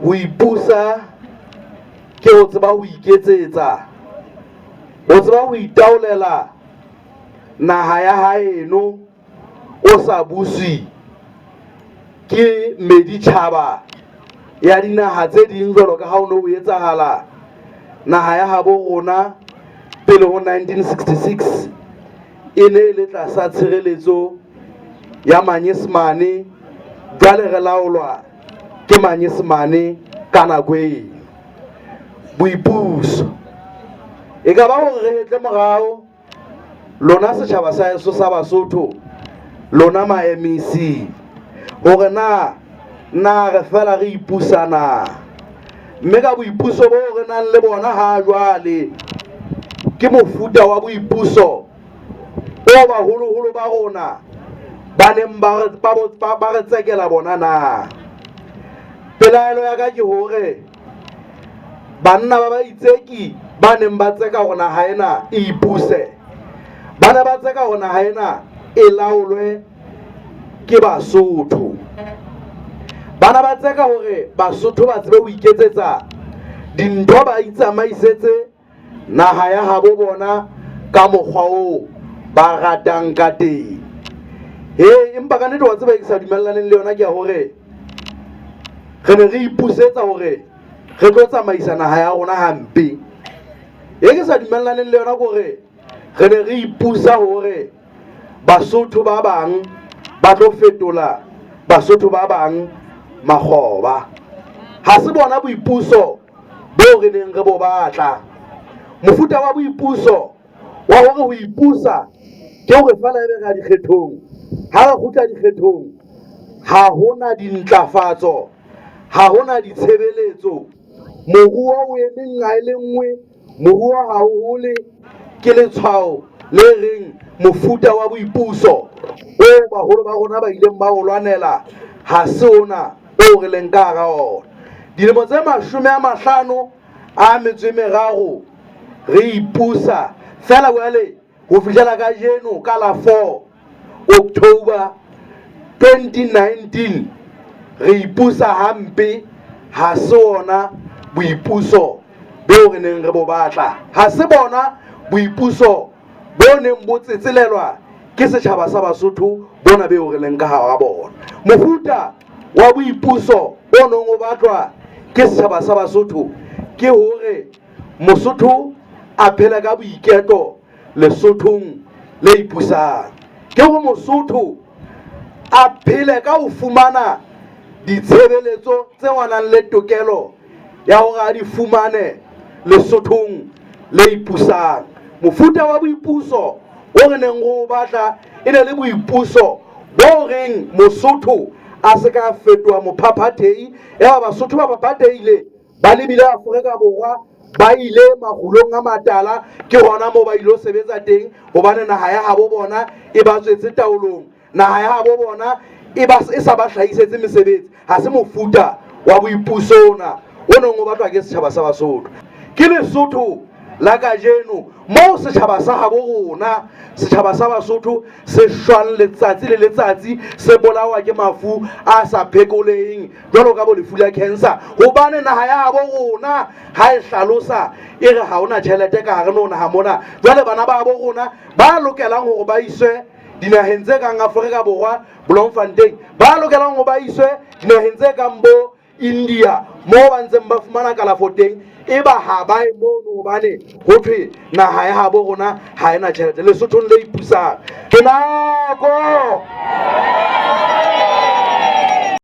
o ipusa ke o tseba ho iketsetsa, o tseba ho itaolela naha ya haeno o sa buswi ke meditjhaba ya dinaha tse ding jwalo ka ha o no o etsahala naha ya habo rona pele ho 1966 e ne le tlasa tshireletso ya Manyesemane, jwale re laolwa ke Manyesemane ka nako e. Boipuso e ka ba hore re hetle morao lona setjhaba sa heso sa Basotho, lona ma-MEC, hore na re fela re ipusana, mme ka boipuso bo re nang le bona ha jwale ke mofuta wa boipuso o baholoholo ba rona ba neng ba re tsekela bona na. Pelaelo ya ka ke hore banna ba itseki ba neng ba tseka hore naha ena e ipuse, ba ne ba tseka hore naha ena e laolwe ke Basotho, ba ne ba tseka hore Basotho ba tsebe ho iketsetsa dintho, ba itsamaisetse naha ya habo bona ka mokgwa o ba ratang ka teng. Empa ka nnete wa tseba ke sa dumellaneng le yona ke ya hore re ne re ipusetsa hore re tlo tsamaisa naha ya rona hampe. Ke sa dumellaneng le yona gore re ne re ipusa hore Basotho ba bang ba tlo fetola Basotho ba bang makgoba. Ha se bona boipuso bo re neng re bo batla. Mofuta wa boipuso wa hore ho ipusa ke hore fela ebe ga dikgethong ha re kgutla dikgethong ha hona dintlafatso ha hona ditshebeletso moruo o eme nqa e le nngwe moruo ha o hole ke letshwao le reng mofuta wa boipuso o baholo ba rona ba ileng ba o lwanela ha se ona o re leng ka hara ona dilemo tse 50 a metso e meraro re ipusa fela jwale ho fihlela ka jeno ka la 4 October 2019 re ipusa hampe ha se ona boipuso beo re neng re bo batla ha se bona boipuso bo neng bo tsetselelwa ke setjhaba sa Basotho bona beo re leng ka hara bona mofuta wa boipuso o neng o batlwa ke setjhaba sa Basotho ke hore Mosotho a phela ka boiketlo Lesothong le ipusang ke hore Mosotho a phele ka ho fumana ditshebeletso tse ngwanang le tokelo ya hore a di fumane Lesothong le ipusang mofuta wa boipuso o re neng go batla e ne le boipuso bo reng Mosotho a se ka fetoa mophaphathehi ya Basotho ba phaphathehile ba lebile Afrika Borwa ba ile magulong a matala ke hona mo ba ilo sebetsa teng hobane naha ya habo bona e ba tswetse taolong naha ya habo bona e sa ba hlahisetse mesebetsi ha se mofuta wa boipuso ona o neng o batlwa ke setjhaba sa Basotho ke Lesotho la kajeno mo setjhaba sa habo rona setjhaba sa Basotho se shwang letsatsi le letsatsi se bolawa ke mafu a sa phekoleheng jwalo ka bo lefu la cancer hobane naha ya habo rona ha e hlalosa e re ha ona tjhelete ka hare nona ha mona jwale bana ba habo rona ba lokelang hore ba iswe dinaheng tse kang Afrika Borwa Bloemfontein ba lokelang hore ba iswe dinaheng tse kang bo India mo ba ntseng ba fumana kalafo teng e ba ha ba e mono hobane ho thwe naha ya habo rona ha ena tjhelete Lesothong le ipusang ke nako